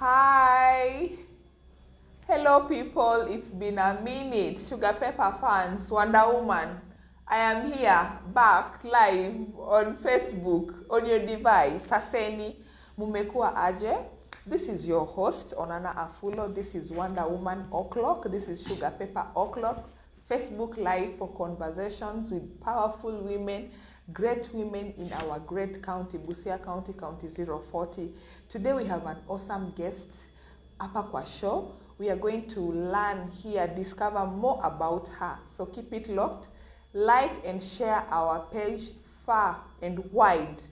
Hi. Hello people, it's been a minute. Sugapepper fans, Wonder Woman. I am here, back, live on Facebook, on your device. Saseni Mumekua Aje. This is your host, Onana Afulo. This is Wonder Woman O'Clock. This is Sugapepper O'Clock. Facebook Live for conversations with powerful women, great women in our great county, Busia County, County 040. Today we have an awesome guest, Papa Show. We are going to learn here, discover more about her. So keep it locked. Like and share our page far and wide.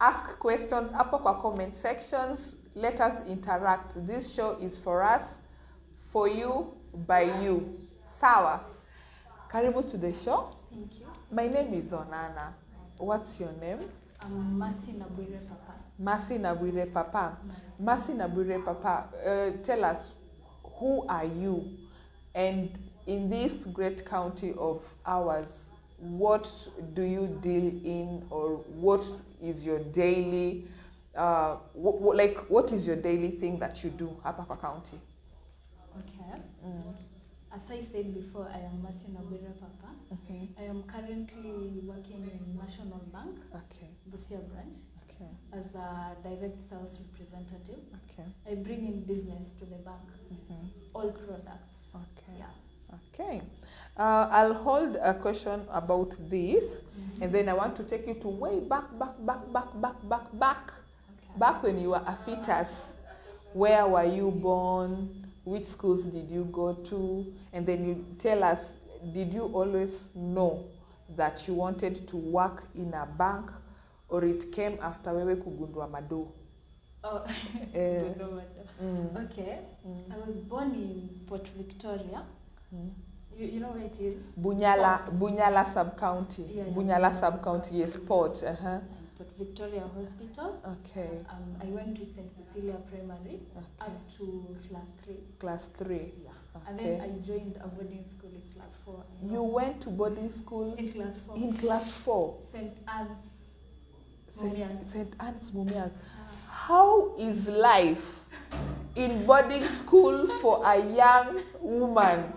Ask questions up kwa comment sections. Let us interact. This show is for us, for you, by you. Sawa. Karibu to the show. Thank you. My name is Onana. What's your name? I'm Mercy Nabwire Papa. Mercy Nabwire Papa. Mercy Nabwire Papa, tell us, who are you? And in this great county of ours, what do you deal in, or what is your daily, what is your daily thing that you do at Papa County? Okay. As I said before, I am Mercy Nabwire Papa. I am currently working in National Bank, Busia branch, as a direct sales representative. I bring in business to the bank, all products. Okay. I'll hold a question about this, and then I want to take you to way back. Back when you were a fetus. Where were you born? Which schools did you go to? And then you tell us, did you always know that you wanted to work in a bank, or it came after wewe kugundua mado? Oh, okay. I was born in Port Victoria. You know where it is? Bunyala sub-county. Yeah, Bunyala sub-county, yes, Port. Port Victoria Hospital. Okay. I went to St. Cecilia Primary up to class 3. Class 3. Yeah. And then I joined a boarding school in class 4. You went to boarding school? In class 4. In class 4? St. Anne's Mumias. St. Anne's Mumias. How is life in boarding school for a young woman?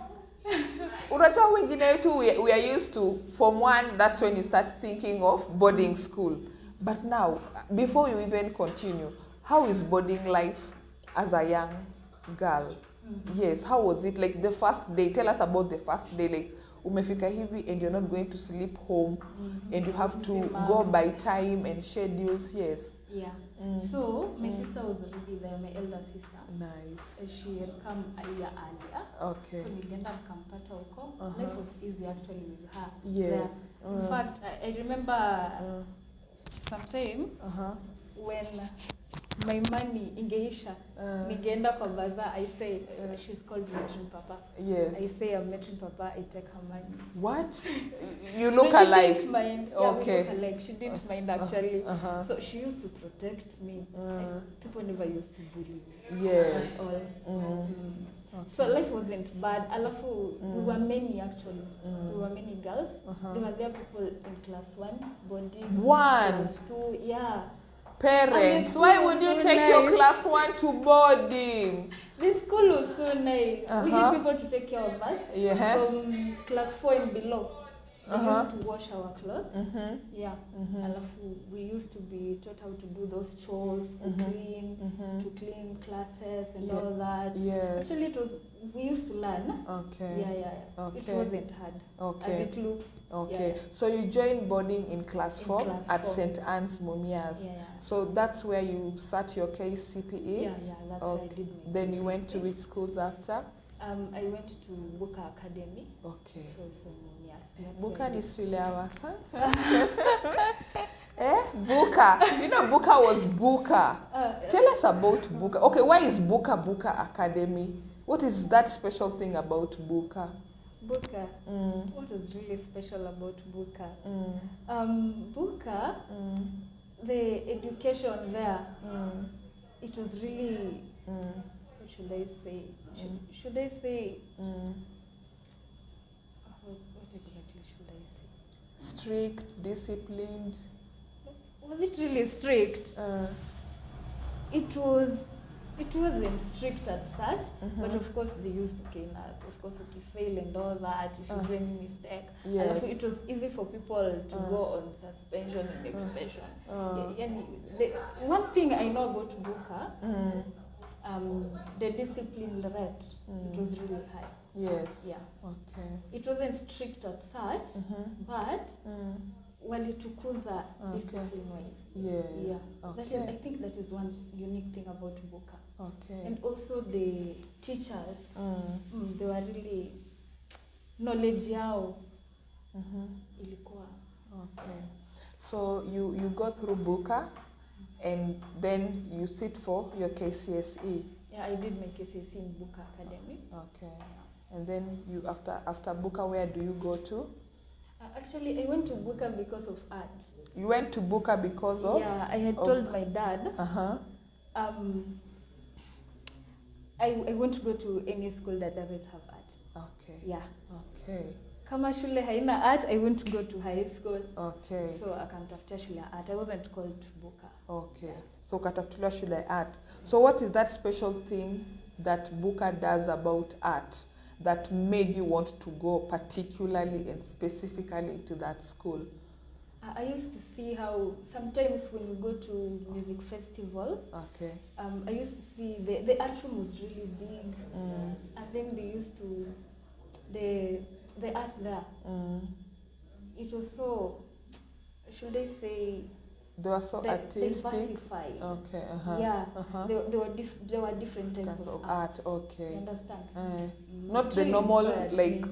Unajua wengine wetu we are used to Form 1, that's when you start thinking of boarding school. But now, before you even continue, how is boarding life as a young girl? Yes, how was it? Like the first day, tell us about the first day. Like, umefika hivi and you're not going to sleep home, and you have to go by time and schedules, yes. Yeah. So, my sister was already there, my elder sister. Nice. She had come a year earlier. Okay. So, nilienda nikampata huko. Life was easy actually with her. Yes. In fact, I remember sometime when my money ingeisha, ningeenda kwa bazaar, I say, she's called Matron Papa. Yes. I say, I'm Matron Papa, I take her money. What? You look no, alike? She didn't mind. Yeah, okay. We look alike. She didn't mind actually. So she used to protect me. People never used to bully me. Yes. At all. So life wasn't bad. Alafu, we were many actually. We were many girls. There were there people in class 1, boarding. Class 2, yeah. Parents, why would you take your class 1 to boarding? The school was so nice. We had people to take care of us from class 4 and below. We used to wash our clothes. Yeah. Alafu, we used to be taught how to do those chores, to clean classes and all that. Yes. Actually, we used to learn. Okay. Yeah. Okay. It wasn't hard. Okay. As it looks. Okay. Yeah. So you joined boarding in class 4 at St. Anne's Mumias. Yeah. So that's where you sat your KCPE? Yeah. That's where I did my Then you went to which schools after? I went to Buka Academy. Okay. So Buka ni shule ya wasa? Buka. You know Buka was Buka. Tell us about Buka. Okay, why is Buka Academy? What is that special thing about Buka? Buka? What was really special about Buka? Buka, the education there, it was really, what should I say? Should I say, what exactly should I say? Strict, disciplined. Was it really strict? It was It wasn't strict at such, but of course they used to cane us. Of course, if you fail and all that, if you do any mistake. Yes. It was easy for people to go on suspension and expression. One thing I know about Buka, the discipline rate, it was really high. Yes. Yeah. Okay. It wasn't strict at such, but walitukuza discipline wise. Yes. Yeah. Okay. I think that is one unique thing about Buka. Okay. And also the teachers, they were really knowledge yao ilikuwa. Okay. So you go through Buka, and then you sit for your KCSE. Yeah, I did my KCSE in Buka Academy. Okay. And then you after Buka, where do you go to? Actually, I went to Buka because of art. You went to Buka because of? Yeah, I had told my dad. I want to go to any school that doesn't have art. Okay. Yeah. Okay. Kama shule haina art, I want to go to high school. Okay. So akanitafutia shule ya art. I wasn't called to Buka. Okay. So ukatafutiwa shule ya art. So what is that special thing that Buka does about art that made you want to go particularly and specifically to that school? I used to see how sometimes when you go to music festivals, okay, I used to see the art room was really big, and then they used to the art there. It was so, should I say, they were so artistic. Diversified. Okay. Yeah. There were different types of art. Okay. You understand? Not the normal like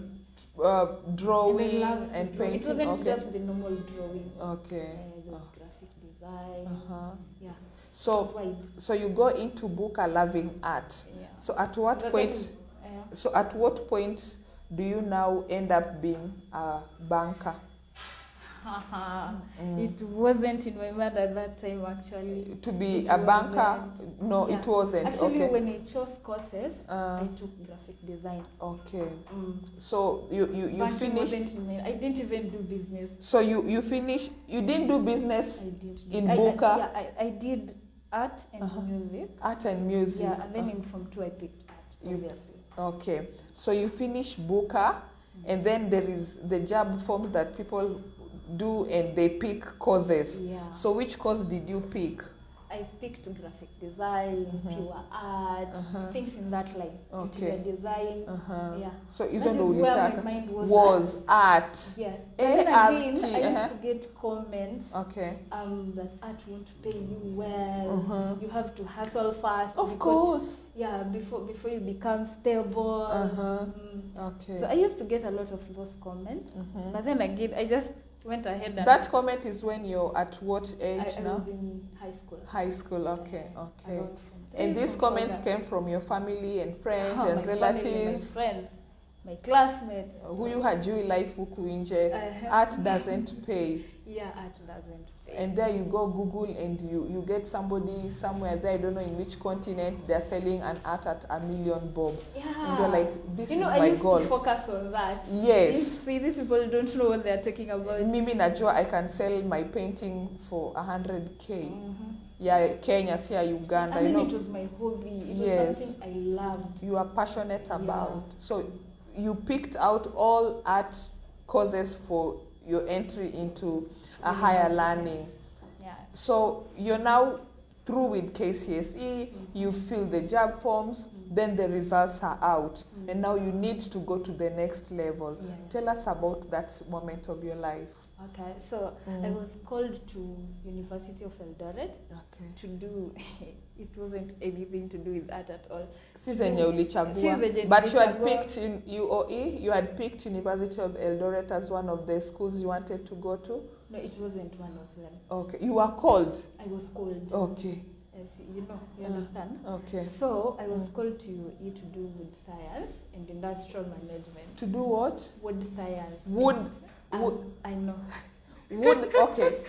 drawing and painting. It wasn't just the normal drawing. Okay. There was graphic design. Yeah. So you go into Buka loving art. Yeah. So at what point? So at what point do you now end up being a banker? It wasn't in my mind at that time, actually. To be a banker? No, it wasn't. Actually, when I chose courses, I took graphic design. Okay. So you finished. I didn't even do business. So you finished. You didn't do business. I did. In Buka. I did art and music. Art and music. Yeah, and then in Form 2 I picked art. Obviously. Okay. So you finish Buka, and then there is the job forms that people do, and they pick courses. Yeah. So which course did you pick? I picked graphic design, pure art, things in that line. Okay. Interior design. Yeah. So that is where my mind was art. Yes. A-R-T. I used to get comments. Okay. That art won't pay you well. You have to hustle fast. Of course. Yeah. Before you become stable. Okay. So I used to get a lot of those comments. But then again, I just went ahead and... That comment is when you're at what age now? I was in high school. High school, okay, okay. And these comments came from your family and friends and my relatives? Family, my friends, my classmates. Who you had Jewish life huku nje. Art doesn't pay. Yeah, art doesn't pay. And there you go Google and you get somebody somewhere there, I don't know in which continent, they're selling an art at $1 million bob. Yeah. And you're like, this is my goal. I used to focus on that. Yes. See, these people don't know what they're talking about. Mimi najua I can sell my painting for 100K. Yeah, Kenya, here, Uganda. I mean, it was my hobby. It was something I loved. You are passionate about. So you picked out all art courses for your entry into a higher learning. Yeah. So you're now through with KCSE, you fill the job forms, then the results are out, and now you need to go to the next level. Yeah. Tell us about that moment of your life. Okay, so I was called to University of Eldoret to do, it wasn't anything to do with art at all. But you had picked in UOE, you had picked University of Eldoret as one of the schools you wanted to go to? No, it wasn't one of them. Okay, you were called? I was called. Okay. You understand? Okay. So I was called to UOE to do wood science and industrial management. To do what? Wood science. Wood. I know. Wood, okay.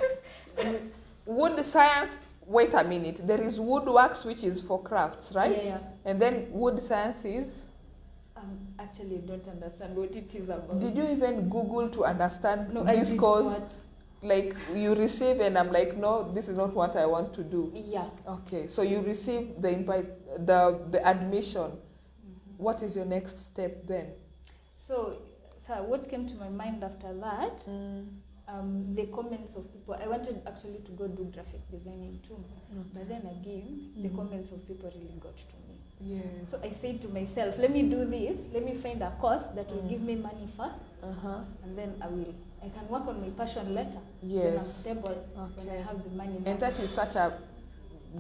Wood science, wait a minute. There is woodworks, which is for crafts, right? Yeah. And then wood science is? Actually, I don't understand what it is about. Did you even Google to understand no, this course? What? like you receive and I'm like, no, this is not what I want to do. Yeah. Okay, so you receive the the admission. What is your next step then? So what came to my mind after that, the comments of people. I wanted actually to go do graphic designing too, but then again, the comments of people really got to me. Yes. So I said to myself, let me do this, let me find a course that will give me money first, and then I can work on my passion later. Yes. When I'm stable, when I have the money. And that is such a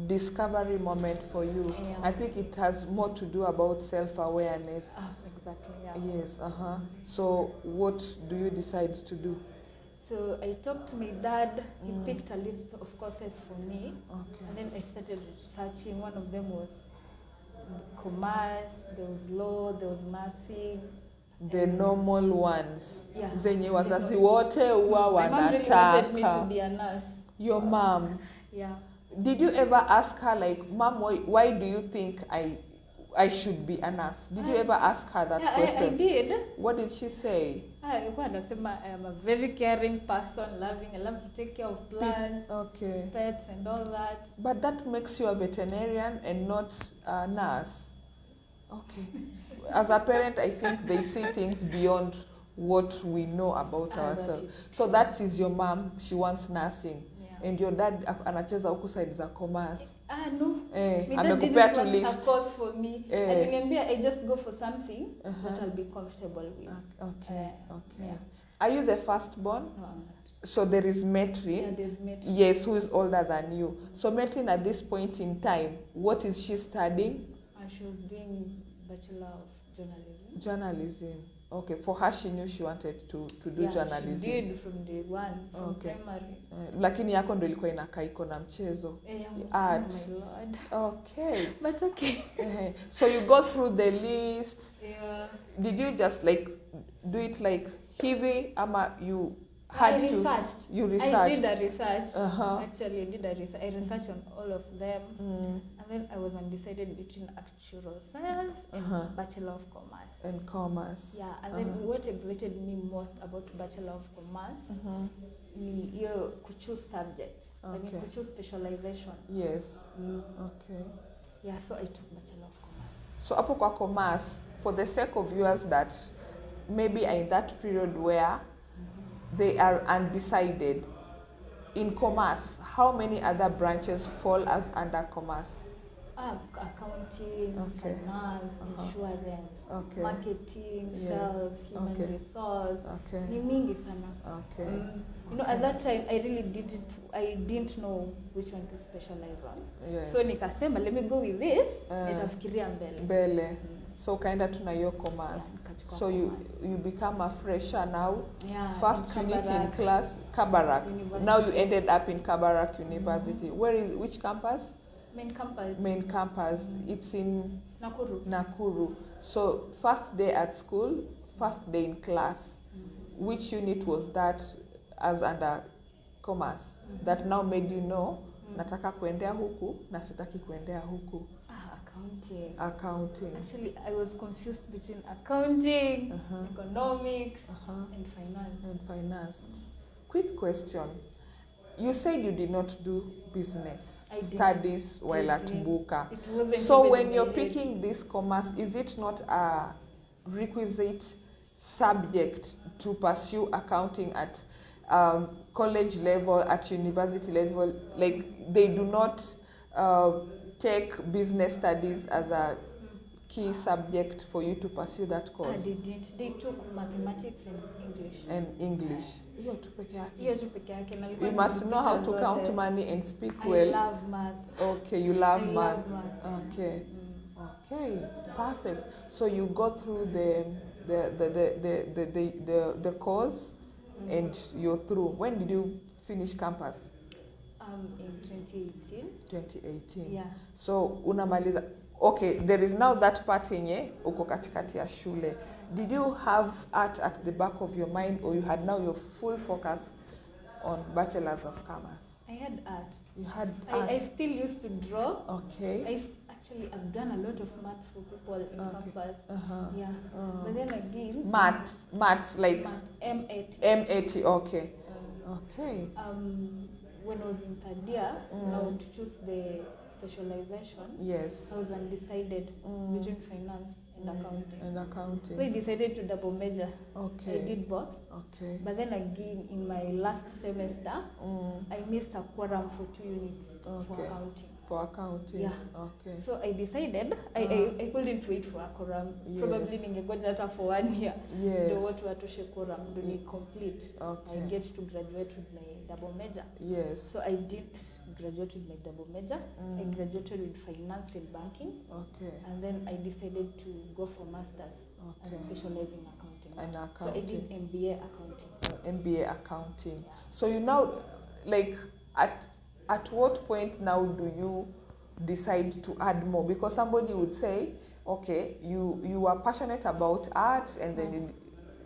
discovery moment for you. Yeah. I think it has more to do about self-awareness. Exactly, yeah. Yes, So what do you decide to do? So I talked to my dad, he picked a list of courses for me, and then I started researching. One of them was commerce, there was law, there was nursing. The normal ones. Yeah. Zenye wazazi wote huwa My mom really wanted me to wanataka. be a nurse. Your mom. Yeah. Did you ever ask her like, Mom, why do you think I should be a nurse? Did you ever ask her that question? I did. What did she say? I am a very caring person, loving. I love to take care of plants, pets, and all that. But that makes you a veterinarian and not a nurse. Okay. As a parent, I think they see things beyond what we know about ourselves. So that is your mom. She wants nursing. Yeah. And your dad anacheza huku side za commerce. No. Amekupea to list. Of course for me. I just go for something that I'll be comfortable with. Okay. Yeah. Are you the firstborn? No, I'm not. So there is Metrin. Yeah, there's Metrin. Yes, who is older than you. So Metrin at this point in time, what is she studying? She was doing Bachelor of Journalism. Journalism. Okay, for her she knew she wanted to do journalism. She did from day one, from primary. Lakini yako ndo ilikuwa inakaa iko na mchezo. Art. Oh my Lord. Okay. But okay. So you go through the list. Yeah. Did you just like do it like hivi ama you had to? You researched. I did a research. Actually, I did a research. I researched on all of them. And then I was undecided between actuarial science and Bachelor of Commerce. And commerce. Yeah, and then what excited me most about Bachelor of Commerce ni hiyo kuchoose subjects. I mean, kuchoose specialization. Yes. Okay. Yeah, so I took Bachelor of Commerce. So hapo kwa commerce, for the sake of viewers that maybe are in that period where they are undecided, in commerce, how many other branches fall as under commerce? Accounting, finance, insurance, marketing, sales, human resource. Ni mingi sana. You know, at that time, I didn't know which one to specialize on. Yes. So nikasema, let me go with this. Nitafikiria mbele. So kinda tuna your commerce. Yeah, so you become a fresher now. Yeah. First unit in class, Kabarak. University. Now you ended up in Kabarak University. Which campus? Main campus. Main campus. It's in Nakuru. So first day at school, first day in class. Which unit was that as under commerce that now made you know nataka kuendea huku na sitaki kuendea huku? Accounting. Actually, I was confused between accounting, economics, and finance. Quick question. You said you did not do business studies while at Buka. So when you're picking this commerce, is it not a requisite subject to pursue accounting at college level, at university level? Like they do not take business studies as a key subject for you to pursue that course? They didn't. They took mathematics and English. English. You must know how to count money and speak well. I love math. Okay, you love math. Okay. Okay, perfect. So you go through the course and you're through. When did you finish campus? In 2018. 2018. Yeah. So unamaliza. Okay, there is now that part yenye uko katikati ya shule. Did you have art at the back of your mind, or you had now your full focus on Bachelors of Commerce? I had art. You had art. I still used to draw. Okay. I've done a lot of maths for people in campus. Yeah. But then again. Maths like M80. M80. Okay. Okay. When I was in third year, now to choose the specialization, Yes. I was undecided between finance and accounting. And accounting. So I decided to double major. Okay. I did both. Okay. But then again, in my last semester, I missed a quorum for 2 units for accounting. For accounting. Yeah. Okay. So I decided I couldn't wait for a quorum. Yes. Probably ningegoja hata for 1 year. Yes. Do watu watoshe quorum do ni complete. Okay. I get to graduate with my double major. Yes. So I did graduate with my double major. I graduated with finance and banking. Okay. And then I decided to go for masters and specialize in accounting. And accounting. So I did MBA accounting. MBA accounting. So you now, like, at what point now do you decide to add more? Because somebody would say, okay, you are passionate about art, and then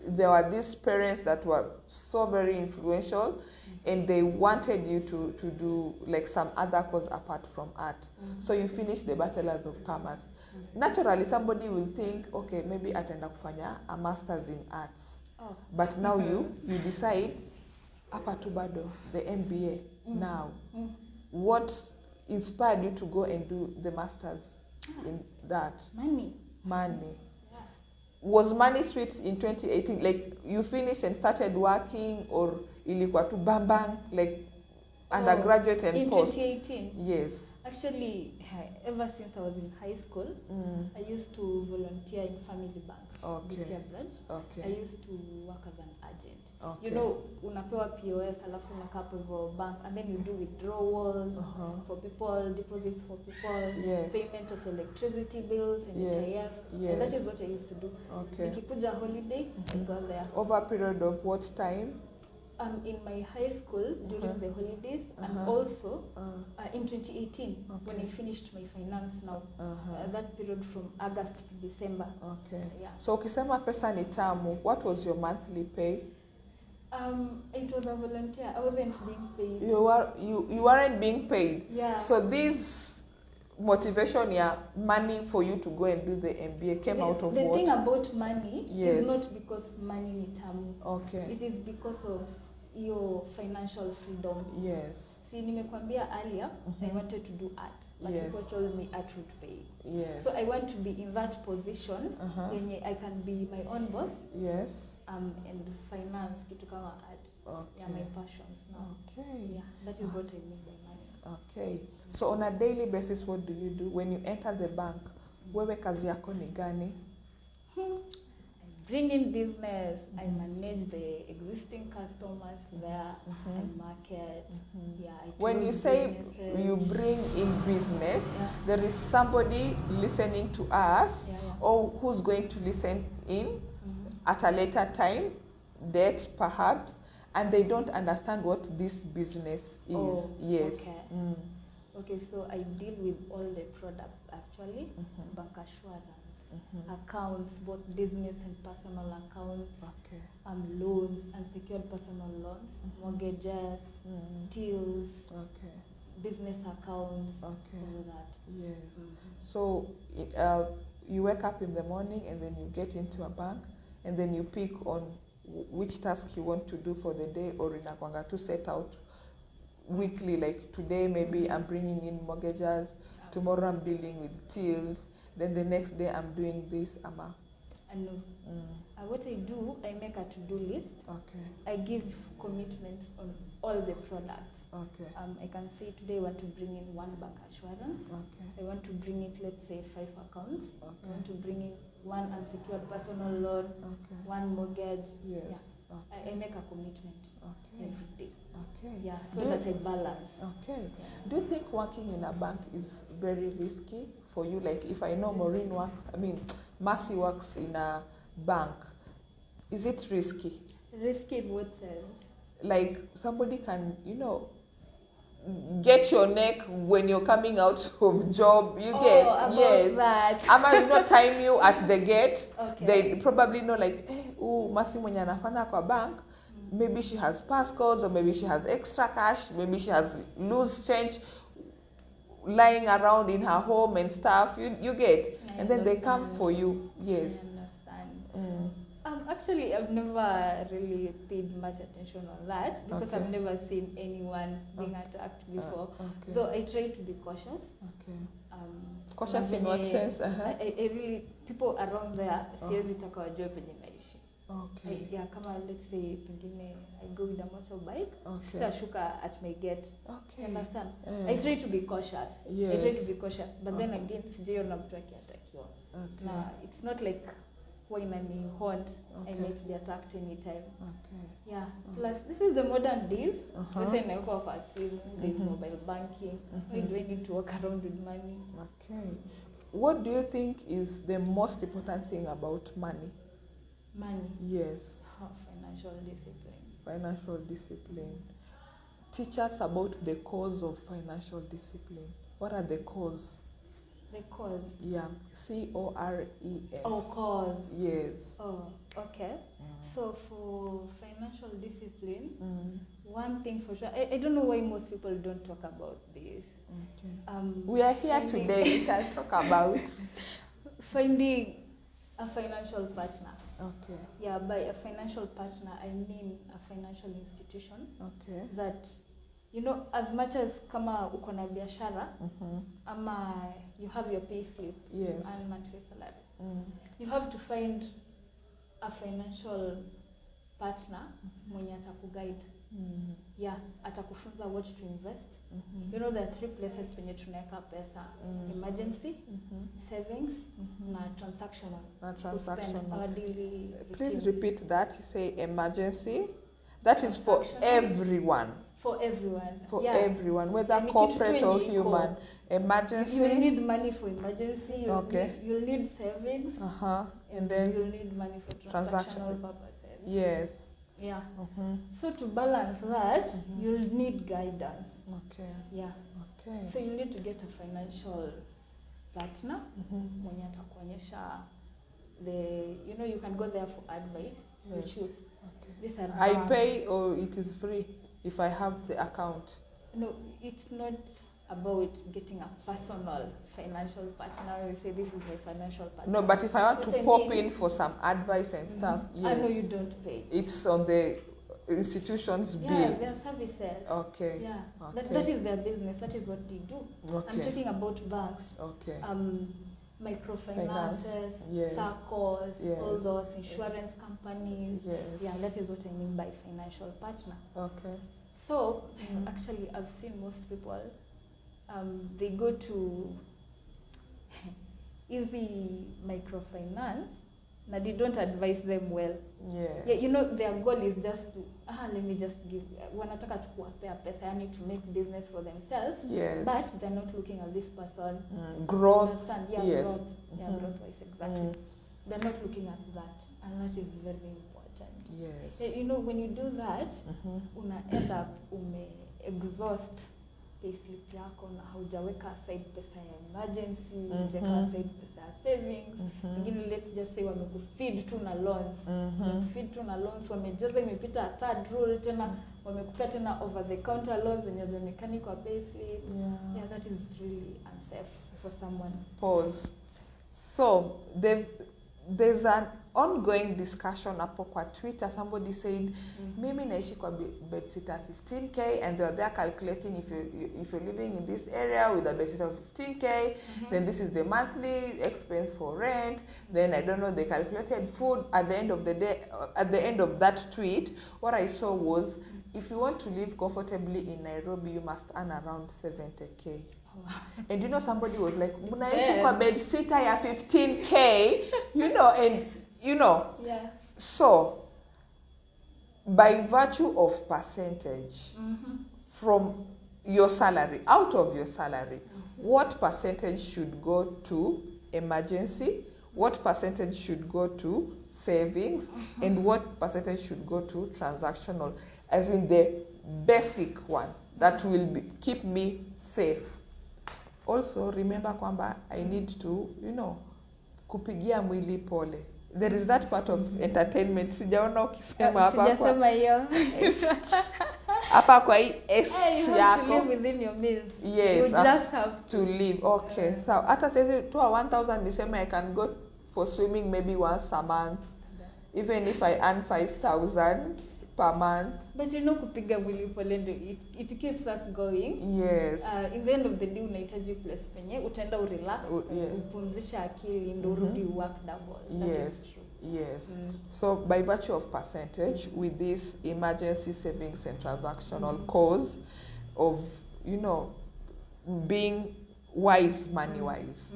there were these parents that were so very influential, and they wanted you to do like some other course apart from art. So you finished the Bachelor's of Commerce. Naturally, somebody will think, okay, maybe ataenda kufanya a master's in arts. But now you decide, hapa tu bado, the MBA now. What inspired you to go and do the master's in that? Money. Money. Was money sweet in 2018? Like you finished and started working, or ilikuwa tu bang bang, like undergraduate and post? In 2018? Yes. Actually, ever since I was in high school, I used to volunteer in Family Bank, Busia branch. Okay. I used to work as an agent. Okay. You know, unapewa POS, alafu unakaa hapo bank, and then you do withdrawals for people, deposits for people, payment of electricity bills and HIF. And that is what I used to do. Okay. Nikikuja holiday, I go there. Over a period of what time? In my high school during the holidays, and also in 2018 when I finished my finance now, that period from August to December. Okay. Yeah. So ukisema pesa ni tamu, what was your monthly pay? It was a volunteer. I wasn't being paid. You weren't being paid. Yeah. So this motivation, money for you to go and do the MBA came out of the what? The thing about money is not because money ni tamu. Okay. It is because of your financial freedom. Yes. See, nimekwambia earlier, I wanted to do art, but people told me art would pay. Yes. So I want to be in that position when I can be my own boss. Yes. And finance kitu kama art. Okay. Yeah, my passions now. Okay. Yeah, that is what I mean by money. Okay. So on a daily basis, what do you do when you enter the bank? Wewe kazi yako ni gani? I bring in business. I manage the existing customers there. I market. Yeah. When you say you bring in business, there is somebody listening to us, or who's going to listen in at a later time, date perhaps, and they don't understand what this business is. Yes. Okay. Okay, so I deal with all the products actually, bank assurance, accounts, both business and personal accounts, loans, unsecured personal loans, mortgages, tills, business accounts, all that. Yes. So you wake up in the morning and then you get into a bank, and then you pick on which task you want to do for the day, or inakwanga to set out weekly, like today maybe I'm bringing in mortgages, tomorrow I'm dealing with tills, then the next day I'm doing this. And what I do, I make a to-do list. Okay. I give commitments on all the products. Okay. I can say today I want to bring in 1 bank assurance. Okay. I want to bring in, let's say, 5 accounts. Okay. I want to bring in 1 unsecured personal loan, 1 mortgage. Yes. Yeah. Okay. I make a commitment every day. Okay. Yeah, so that I balance. Okay. Yeah. Do you think working in a bank is very risky for you? Like if I know Mercy works in a bank, is it risky? Risky in what sense? Like somebody can, get your neck when you're coming out of job. You get that. Ama time you at the gate. Okay. They probably know like, Mercy mwenye anafanya kwa bank. Maybe she has passcodes, or maybe she has extra cash, maybe she has loose change lying around in her home and stuff. You get, and then they come for you. Yes. I understand. Actually, I've never really paid much attention on that because Okay. I've never seen anyone being attacked before. Okay. Though I try to be cautious. Okay. Cautious in what sense? I really, people around there, siwezi taka wajue penye naishi. Okay. Yeah, kama let's say pengine I go with a motorbike, Okay. sitashuka at my gate. Okay. You understand? I try to be cautious. Yes. I try to be cautious, but then again, sijaona mtu akiatakiwa. Okay. Nah, it's not like when I'm in haunt, I Okay. might be attacked anytime. Okay. Yeah. Plus, this is the modern days. Uh-huh. Let's say naweka kwa simu, there's mobile banking. Why do I need to walk around with money? Okay. What do you think is the most important thing about money? Money. Yes. Financial discipline. Financial discipline. Teach us about the cause of financial discipline. What are the cause? The cause. Yeah. CORES. Oh, cause. Yes. Oh, okay. So for financial discipline, one thing for sure, I don't know why most people don't talk about this. Okay. We are here today. We shall talk about finding a financial partner. Okay. Yeah, by a financial partner, I mean a financial institution. Okay. That, you know, as much as kama uko na biashara, ama you have your pay slip, yes, and monthly salary, you have to find a financial partner mwenye atakuguide. Yeah, atakufunza what to invest. You know, there are 3 places penye tunaweka pesa: emergency, savings, na transactional. Our daily Please routine. repeat that. You say emergency. That is for everyone. For everyone. For yeah. everyone, whether Yani corporate or human. Emergency. You'll need money for emergency. Okay. You'll need savings. And then you'll need money for transactional purposes. Yes. Yeah. So to balance that, you'll need guidance. Okay. Yeah. Okay. So you need to get a financial partner mwenye atakuonyesha you know, you can go there for advice. Yes. You choose. Okay. These are I banks. pay or it is free if I have the account? No, it's not about getting a personal financial partner. You say this is my financial partner. No, but if I want What to I pop mean, in for some advice and stuff, yes. I know you don't pay. It's on the institution's bill. Yeah, their services. Okay. Yeah, Okay. that is their business. That is what they do. Okay. I'm talking about banks. Okay. Microfinances, Yes. circles, Yes. all those insurance companies. Yes. Yeah, that is what I mean by financial partner. Okay. So, actually, I've seen most people, they go to easy microfinance, but they don't advise them well. Yes. Yeah, you know, their goal is just to, let me just give, wanataka tu kuwapea pesa, yani to make business for themselves. Yes. But they're not looking at this person. Growth. Understand? Yeah, Yes. growth. Yeah, growth-wise, exactly. They're not looking at that, and that is very important. Yes. You know, when you do that, una end up exhaust payslip yako na haujaweka aside pesa ya emergency, hujaweka aside pesa ya savings. Pengine let's just say wamekufeed tu na loans. Wamekufeed tu na loans, wamejaza imepita third rule tena, wamekupea tena over the counter loans zenye zionekani kwa payslip. Yeah, that is really unsafe for someone. Pause. So there's an ongoing discussion hapo kwa Twitter. Somebody said, mimi naishi kwa bedsitter 15k, and they're there calculating if you're living in this area with a bedsitter of 15k, then this is the monthly expense for rent. Then I don't know, they calculated food. At the end of the day, at the end of that tweet, what I saw was, if you want to live comfortably in Nairobi, you must earn around 70k. And you know, somebody was like, unaishi kwa bedsitter ya 15k, you know, and you know. Yeah. So, by virtue of percentage from your salary, out of your salary, what percentage should go to emergency, what percentage should go to savings, and what percentage should go to transactional, as in the basic one that will keep me safe. Also, remember kwamba I need to, you know, kupigia mwili pole. There is that part of entertainment. Sijaona ukisema hapa kwa. Sijasema hiyo. Hapa kwa hii you have to live within your means. Yes. You just have to live. Okay. So hata sasa tu 1000 nisema I can go for swimming maybe once a month. even if I earn 5,000 per month. But you know, kupiga mwili polendo, it keeps us going. Yes. In the end of the day, unahitaji place penye utaenda urelax, upumzisha akili, ndo urudi work double. Yes. Yes. So by virtue of percentage, with this emergency savings and transactional cause of, you know, being wise money-wise,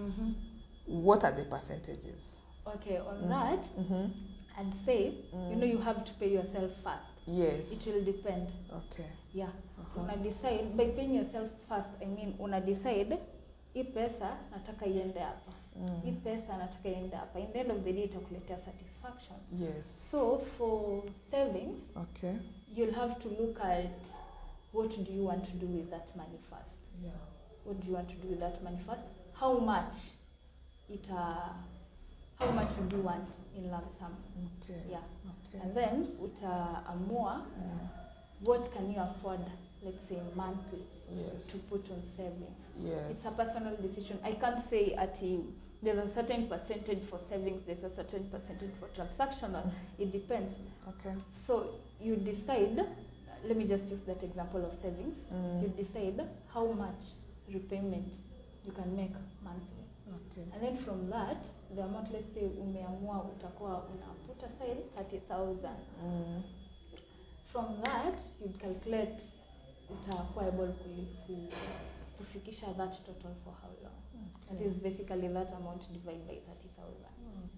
what are the percentages? Okay, on that, I'd say, you know, you have to pay yourself first. Yes. It will depend. Okay. Yeah. Una decide, by paying yourself first, I mean, una decide, hii pesa nataka iende hapa. Hii pesa nataka iende hapa. In the end of the day, itakuletea satisfaction. Yes. So, for savings, okay, you'll have to look at what do you want to do with that money first. Yeah. What do you want to do with that money first? How much would you want in lump sum? Okay. Yeah. Okay. And then utaamua what can you afford, let's say monthly, yes, to put on savings. Yes. It's a personal decision. I can't say there's a certain percentage for savings, there's a certain percentage for transactional. It depends. Okay. So you decide, let me just use that example of savings. You decide how much repayment you can make monthly. Okay. And then from that, the amount, let's say umeamua utakuwa una put aside 30,000. From that, you'd calculate utakuwa able kufikisha that total for how long. Okay. That is basically that amount divided by 30,000.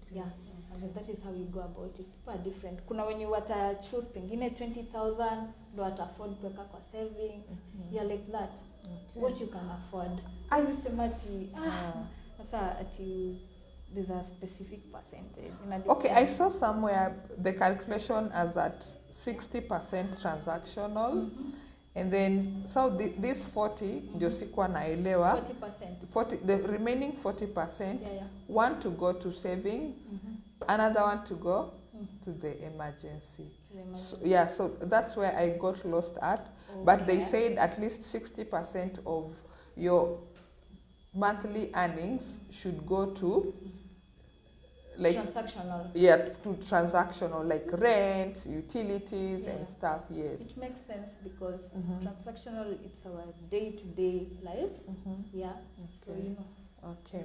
Okay. Yeah. And that is how you go about it. People are different. Kuna wenye wata choose pengine 20,000 ndo wata afford kuweka kwa savings. Yeah, like that. Okay. What you can afford. There's a specific percentage. Okay, I saw somewhere the calculation as at 60% transactional. And then, so this 40, ndio sikuwa naelewa. 40%. The remaining 40%, one to go to savings, another one to go to the emergency. So, yeah, so that's where I got lost at. Okay. But they said at least 60% of your monthly earnings should go to like transactional. Yeah, to transactional, like rent, utilities, and stuff. Yes, it makes sense because transactional, it's our day-to-day lives. Yeah. Okay. So you know. Okay.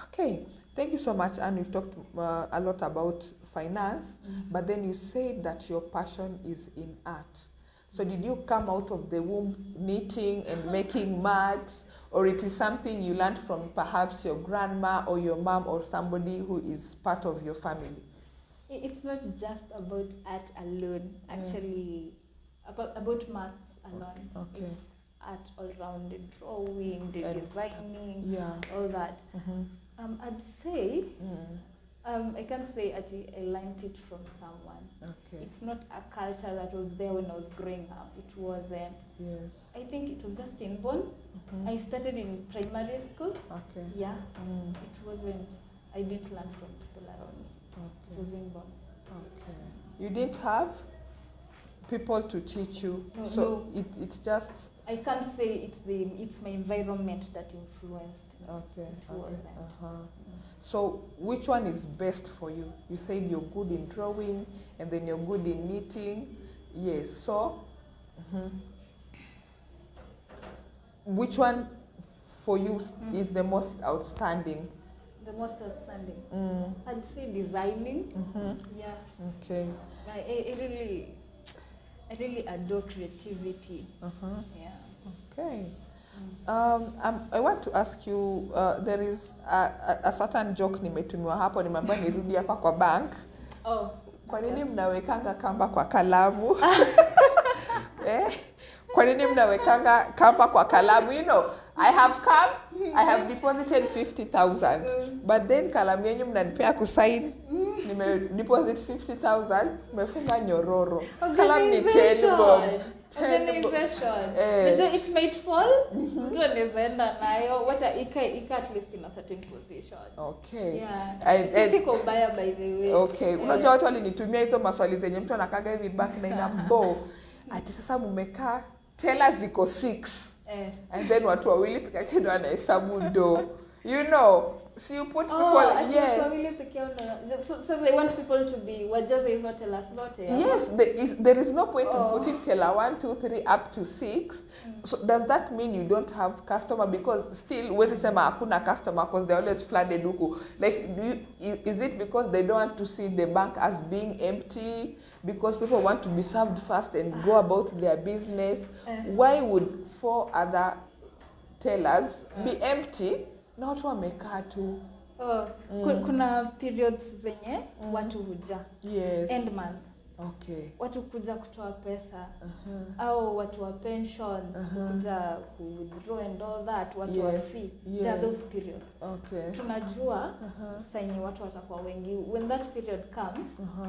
Okay. Thank you so much, and we've talked a lot about finance, but then you said that your passion is in art. So did you come out of the womb knitting and making mugs? Or it is something you learned from perhaps your grandma or your mom or somebody who is part of your family? It's not just about art alone, actually, about maths alone. Okay. It's art all around, the drawing, the designing, all that. I'd say, I can't say actually I learned it from someone. Okay. It's not a culture that was there when I was growing up. It wasn't. Yes. I think it was just inborn. I started in primary school. Okay. Yeah. It wasn't. I didn't learn from people around me. Okay. It was inborn. Okay. You didn't have people to teach you. No, so no. It's just. I can't say it's my environment that influenced me. Okay. So which one is best for you? You said you're good in drawing and then you're good in knitting. Yes. So which one for you is the most outstanding? The most outstanding? I'd say designing. Yeah. Okay. I really adore creativity. Yeah. Okay. I want to ask you, there is a certain joke nimetumiwa hapo, nimeambiwa nirudi hapa kwa bank. Oh. Kwa nini mnawekanga kamba kwa kalamu? Kwa nini mnawekanga kamba kwa kalamu? You know, I have deposited 50,000, but then kalamu yenyu mnanipea kusign, deposit 50,000, mefunga nyororo. Kalamu ni 10 bob. Organization. It might fall. Mtu anaenda nayo. Wacha ika at least in a certain position. Okay. Yeah. Siko ubaya by the way. Okay. Unajua watu walinitumia hizo maswali zenye mtu anakaga hivi bank na ina mbo. Ati sasa mumekaa tela ziko 6. And then watu wawili pika kendo anahesabu do. You know. So you put people, yes. So they want people to be, what just is not tell us not. Yes, there is no point in putting teller 1, 2, 3 up to 6. So does that mean you don't have customer? Because still, wezi sema hakuna customer because they're always flooded huku. Like, is it because they don't want to see the bank as being empty? Because people want to be served first and go about their business? Why would 4 other tellers be empty? Na watu wamekaa tu. Kuna periods zenye watu huja. Yes. End month. Okay. Watu kuja kutoa pesa. Au watu wa pension, kuja withdraw and all that, watu wa fee. There are those periods. Okay. Tunajua saini watu watakuwa wengi. When that period comes,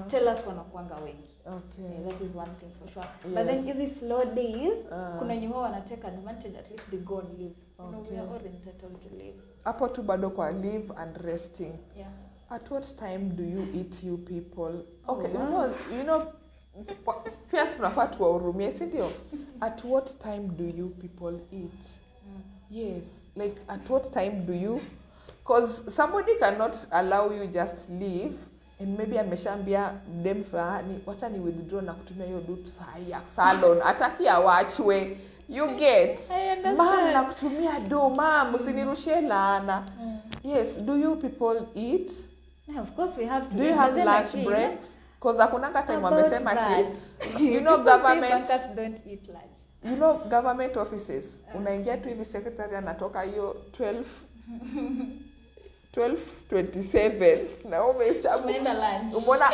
tellers wanakuanga wengi. Okay. That is one thing for sure. Yes. But then these slow days, kuna nyuho wanateka advantage, at least they go and live. You know, we are all entitled to live. Hapo tu bado kwa live and resting. Yeah. At what time do you eat, you people? Okay, you know, pia tunafaa tuwahurumie, si ndio? At what time do you people eat? Yes, like at what time do you? Because somebody cannot allow you just leave and maybe ameshambia dem fulani wacha ni withdraw na kutumia hiyo dutu saa ya salon ataki awachwe. You get? Mom, nakutumia do, mom, usinirushie laana. Yes, do you people eat? Yeah, of course we have to. Do you have lunch breaks? Because hakunanga time wamesema ati, you know, government don't eat lunch. You know, government offices, unaingia tu hivi secretary anatoka hiyo 12:27 na umechagua lunch. Umeona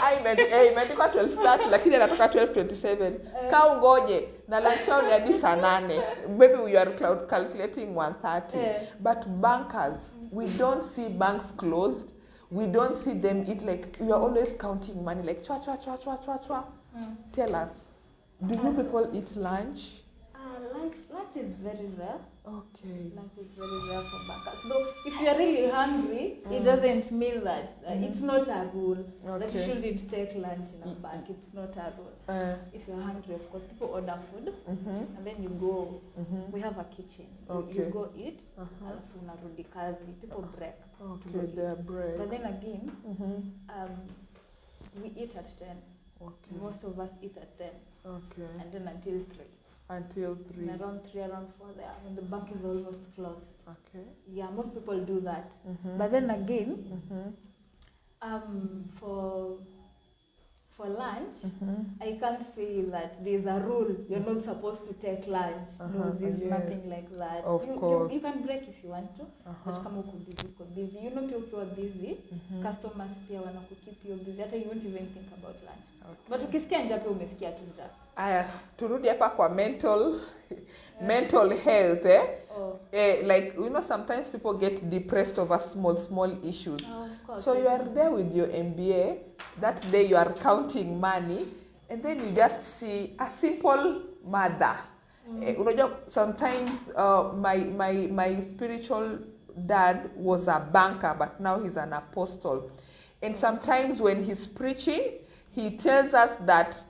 imeandikwa 12:30 lakini anatoka 12:27. Kaa ungoje na lunch yao ni hadi saa 8. Maybe we are calculating 1:30. But bankers, we don't see banks closed. We don't see them eat, like you are always counting money like chwa chwa chwa chwa chwa chwa. Tell us, do you people eat lunch? Lunch is very rare. Okay. Lunch is very rare for bankers. Though if you are really hungry, it doesn't mean that it's not a rule that you shouldn't take lunch in a bank. It's not a rule. If you're hungry, of course, people order food and then you go. We have a kitchen. You go eat. Alafu unarudi kazi. People break. Okay, they are break. But then again, we eat at 10. Okay. Most of us eat at 10. Okay. And then until 3. Until 3. And around 3, around 4 there, when the bank is almost closed. Okay. Yeah, most people do that. But then again, for lunch, I can't say that there's a rule you're not supposed to take lunch. No, there's nothing like that. Of course. You can break if you want to, but kama uko busy. You know, if you're busy, customers pia wanakukeep you busy. Hata you won't even think about lunch. Okay. But ukisikia njaa pia umesikia tu njaa. Aya, turudi hapa kwa mental health, like, you know, sometimes people get depressed over small issues. Of course, so you are there with your MBA, that day you are counting money, and then you just see a simple mother. Sometimes my spiritual dad was a banker, but now he's an apostle. And sometimes when he's preaching, he tells us that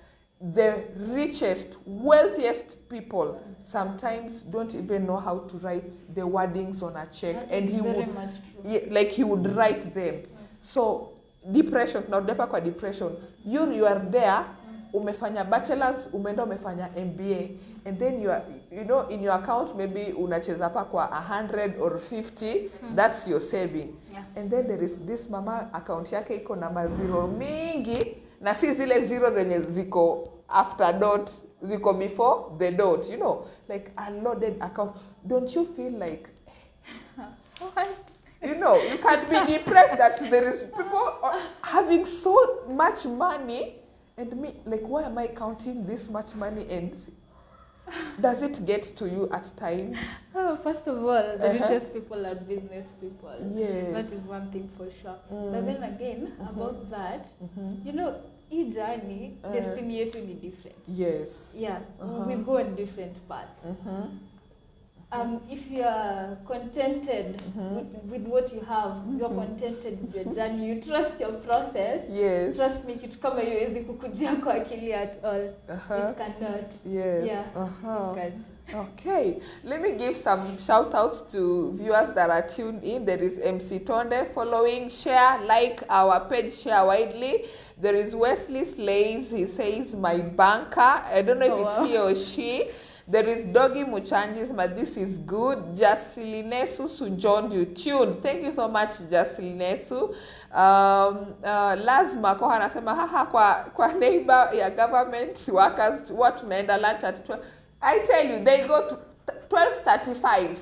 the richest, wealthiest people sometimes don't even know how to write the wordings on a check. That and he would he would write them. So depression, now depa kwa depression. You are there, umefanya bachelor's, umeenda umefanya MBA, and then you are, you know, in your account maybe unacheza pa kwa 100 or 50, that's your saving. Yeah. And then there is this mama account yake iko na mazero mingi, na si zile zero zenye ziko after dot, ziko before the dot, you know, like a loaded account. Don't you feel like, what? You know, you can be depressed that there is people having so much money, and me, like, why am I counting this much money, and does it get to you at times? Oh, first of all, the richest people are business people. Yes. That is one thing for sure. But then again, about that, you know, each journey, destiny yetu ni different. Yes. Yeah, we go on different paths. If you are contented with what you have, you're contented with your journey, you trust your process. Yes. Trust me, kitu kama hiyo haiwezi kukujia kwa akili at all. It cannot. Yes. Yeah. It can. Okay, let me give some shout outs to viewers that are tuned in. There is MC Tonde following, share, like our page, share widely. There is Wesley Slays, he says, my banker. I don't know if it's he or she. There is Doggy Muchanjis, but this is good. Jasilinesu Sujon, you tuned. Thank you so much, Jasilinesu. Lazima kwa anasema haha kwa neighbor ya government workers watu naenda lunch at 12. I tell you, they go to 12:35.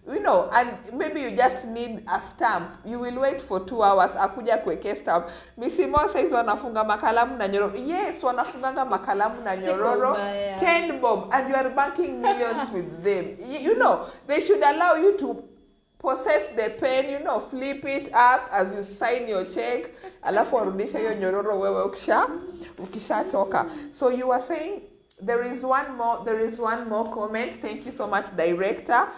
You know, and maybe you just need a stamp. You will wait for 2 hours. Akuja kuweke stamp. Ms Mo says wanafunga makalamu na nyororo. Yes, wanafunganga makalamu na nyororo. 10 bob, and you are banking millions with them. You know, they should allow you to possess the pen, you know, flip it up as you sign your check. Alafu warudisha hiyo nyororo wewe ukishatoka. So you were saying there is one more comment. Thank you so much, director.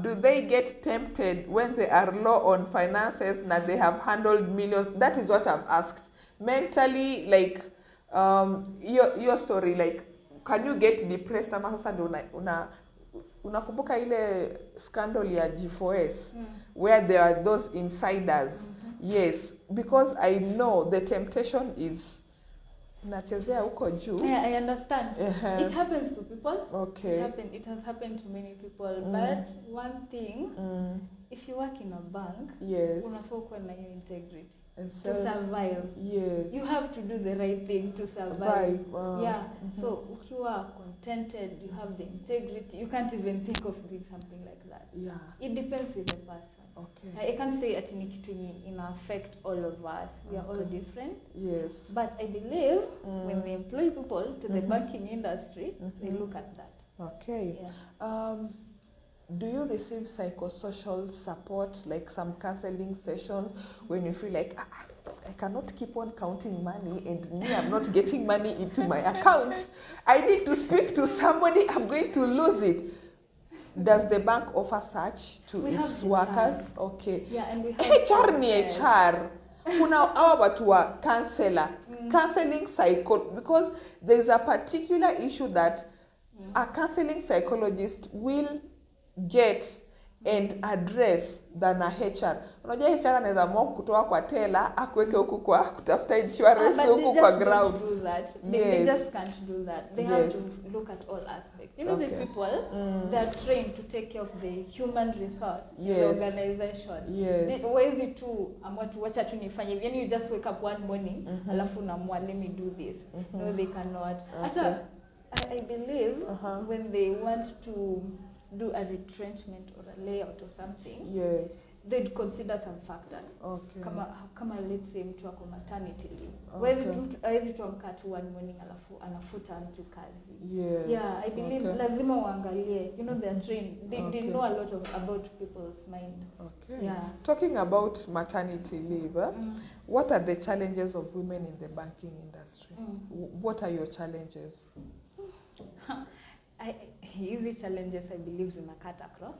Do they get tempted when they are low on finances and they have handled millions? That is what I've asked. Mentally, like your story, like can you get depressed ama sasa ndio unakumbuka ile scandal ya G4S where there are those insiders? Yes, because I know the temptation is nachezea huko juu. Yeah, I understand. It happens to people. Okay. It has happened to many people. But one thing, if you work in a bank, yes, unafaa kuwa na hiyo integrity and to survive. Yes. You have to do the right thing to survive. Yeah. So ukiwa contented, you have the integrity. You can't even think of doing something like that. Yeah. It depends with the person. Okay. I can't say ati ni kitu ina affect all of us. We are all different. Yes. But I believe when they employ people to the banking industry, they look at that. Okay. Yeah. Do you receive psychosocial support, like some counseling sessions, when you feel like, I cannot keep on counting money and me, I'm not getting money into my account. I need to speak to somebody, I'm going to lose it. Does the bank offer such to its workers? Okay. Yeah, and we have HR ni HR. Kuna hawa watu wa counselor, counseling because there's a particular issue that a counseling psychologist will get and address than a HR. Unajua HR anaweza mwa kutoa kwa teller akuweke huku kwa kutafuta insurance huku kwa ground. They just can't do that. They have to look at all aspects. You know, these people, they are trained to take care of the human resource, the organization. Yes. Wezi tu amwa tu wacha tu nifanye hivi. You just wake up one morning, alafu namwa let me do this. No, they cannot. I believe when they want to do a retrenchment or a layout or something, yes, they'd consider some factors. Okay. Kama let's say mtu wako maternity leave. Hawezi tu amka tu one morning alafu anafuta mtu kazi. Yes. Yeah, I believe lazima uangalie. You know, they're trained. They know a lot about people's mind. Okay. Yeah. Talking about maternity leave, what are the challenges of women in the banking industry? What are your challenges? Easy challenges, I believe, in a cut across.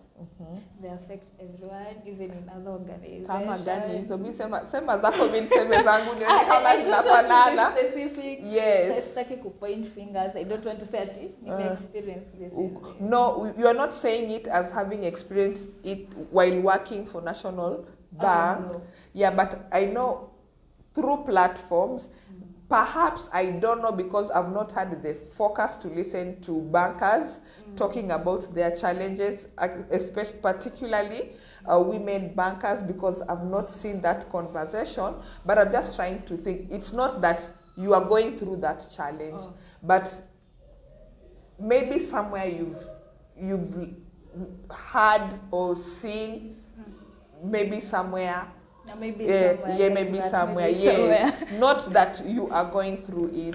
They affect everyone, even in other organizations. Kama gani hizo? Mimi sema zako, mimi niseme zangu nione kama zinafanana. Specific. Yes. Sitaki ku point fingers. I don't want to say ati experience this. No, you are not saying it as having experienced it while working for National Bank. No. Yeah, but I know through platforms. Perhaps, I don't know, because I've not had the focus to listen to bankers talking about their challenges, especially particularly women bankers, because I've not seen that conversation. But I'm just trying to think. It's not that you are going through that challenge, but maybe somewhere you've heard or seen, maybe somewhere. Maybe somewhere. Yes. Not that you are going through it.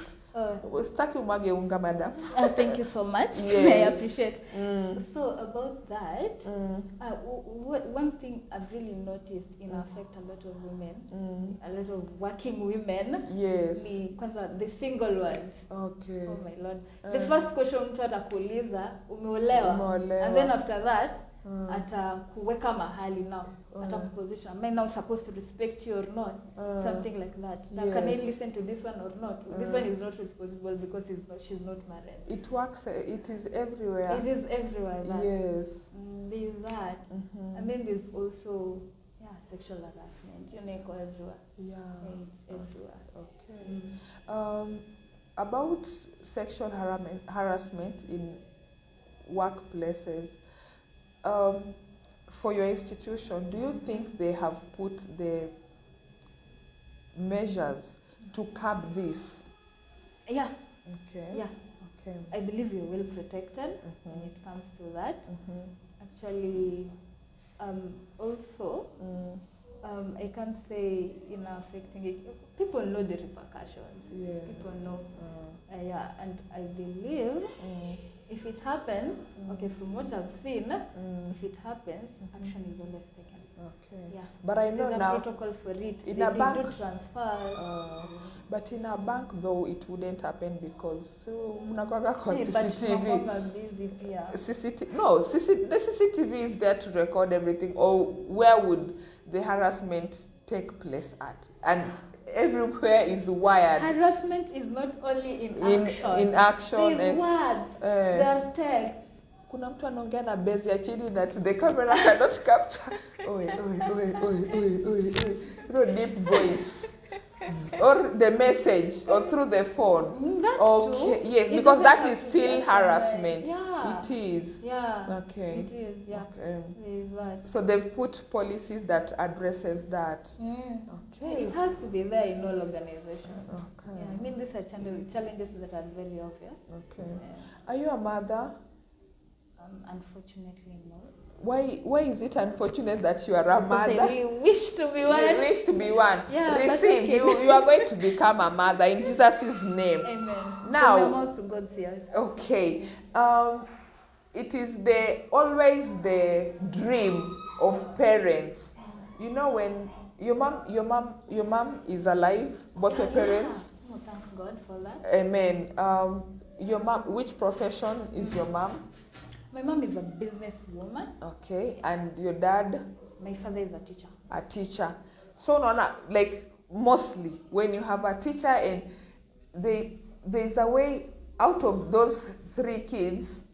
Thank you so much. Yes. I appreciate. So about that, one thing I've really noticed affect a lot of women, a lot of working women. Yes. The single ones. Okay. Oh my Lord. The first question mtu atakuuliza umeolewa. And then after that, atakuweka mahali now, atakuposition, am I now supposed to respect you or not, something like that. Now, can I listen to this one or not? This one is not responsible because she's not married. It works, it is everywhere. It is everywhere. That. Yes. There's that. And then there's also sexual harassment. You know, everywhere. It's everywhere. Okay. About sexual harassment in workplaces, for your institution, do you think they have put the measures to curb this? Yeah. Okay. Yeah. Okay. I believe you're well protected when it comes to that. Actually, also, I can't say affecting it. People know the repercussions. Yeah. People know. And I believe if it happens, okay, from what I've seen, if it happens, action is always taken. Okay. Yeah. But I know there's now. a protocol for it. In they a bank, do transfers. But in a bank, though, it wouldn't happen because mnakwanga kwa But CCTV. busy pia. The CCTV is there to record everything. Or where would the harassment take place at? And everywhere is wired. Harassment is not only in action. In action. There's words. There are texts. Kuna mtu anaongea na base ya chini that the camera cannot capture. Oi. Deep voice. Or the message, or through the phone. That's okay. true. Yes, because that is still harassment. Yeah. It is. Yeah. Okay. It is. Yeah. Okay. So they've put policies that addresses that. Okay. It has to be there in all organizations. Okay. Yeah, I mean, these are challenges that are very obvious. Okay. Are you a mother? Unfortunately, no. Why is it unfortunate that you are a mother? Because I wish to be one. You wish to be one. Yeah, receive. Okay. You are going to become a mother in Jesus' name. Amen. Now, from my mouth to God's ears. Okay. It is always the dream of parents. You know, when your mom is alive, both your parents. Oh, thank God for that. Amen. Your mom, which profession is your mom? My mom is a businesswoman. Okay. And your dad? My father is a teacher. A teacher. So like mostly when you have a teacher and there's a way out of those 3 kids,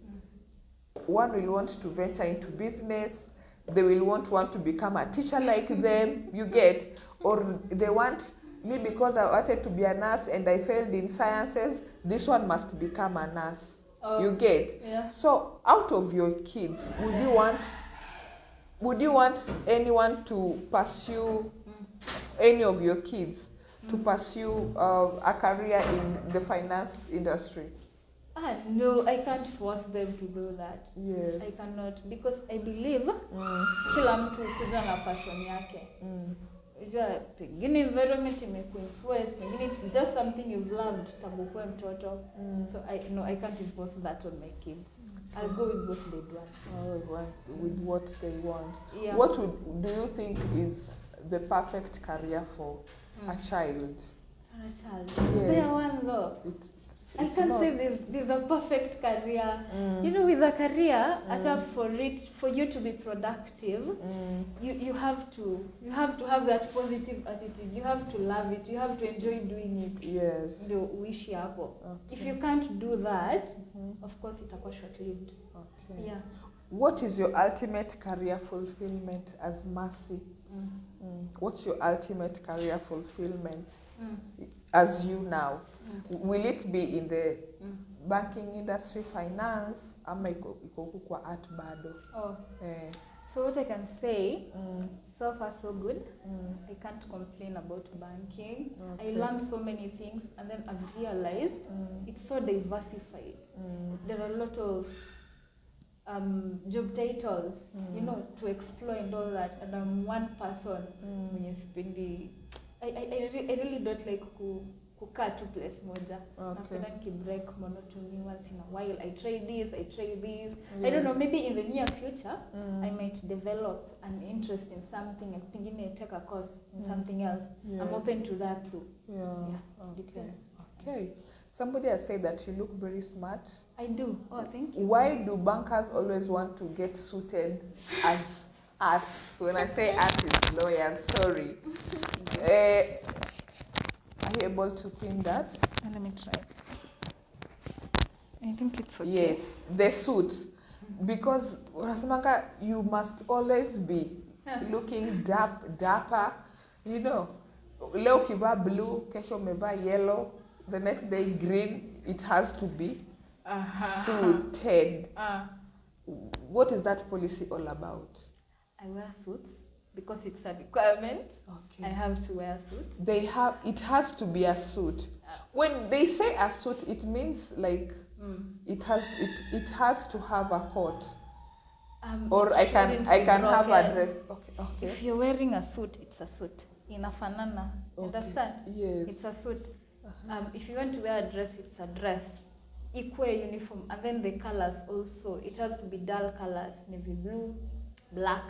one will want to venture into business, they will want to become a teacher like them, you get, or they want me because I wanted to be a nurse and I failed in sciences, this one must become a nurse. You get? Yeah. So out of your kids, would you want anyone to pursue, any of your kids to pursue a career in the finance industry? No, I can't force them to do that. Yes. I cannot, because I believe kila mtu kuja na passion yake. Pengine environment imekuinfluence, pengine it's just something you've loved tangu kuwa mtoto. So I can't impose that on my kids. I'll go with what they want. With what they want. Yeah. What do you think is the perfect career for a child? A child. Yes. Fair one though. I can't say there's a perfect career. You know, with a career, for you to be productive, you have to have that positive attitude. You have to love it. You have to enjoy doing it. Yes. Wish yako. If you can't do that, of course itakuwa short-lived. Okay. Yeah. What is your ultimate career fulfillment as Mercy? What's your ultimate career fulfillment as you now? Will it be in the banking industry, finance, ama iko kwa art bado? So what I can say, so far so good. I can't complain about banking. Okay. I learned so many things, and then I've realized it's so diversified. There are a lot of job titles, you know, to explore and all that. And I'm one person I really don't like kukaa tu place moja. Napenda nikibreak monotony once in a while. I try this. Yes. I don't know, maybe in the near future, I might develop an interest in something and thinking take a course in something else. Yes. I'm open to that too. Yeah. Depends. Okay. Somebody has said that you look very smart. I do. Oh, thank you. Why do bankers always want to get suited as us? When I say us, it's lawyers, sorry. Are you able to pin that? Let me try. I think it's okay. Yes, the suit. Because Rasamanga, you must always be looking dapper. You know, leo kiva blue, kesho meva yellow, the next day green. It has to be suited. What is that policy all about? I wear suits because it's a requirement. Okay. I have to wear suits. It has to be a suit. When they say a suit, it means like it has to have a coat. Or I can have a dress. Okay. If you're wearing a suit, it's a suit. Inafanana. Understand? Yes. It's a suit. If you want to wear a dress, it's a dress. Equal uniform, and then the colors also. It has to be dull colors, navy blue, black,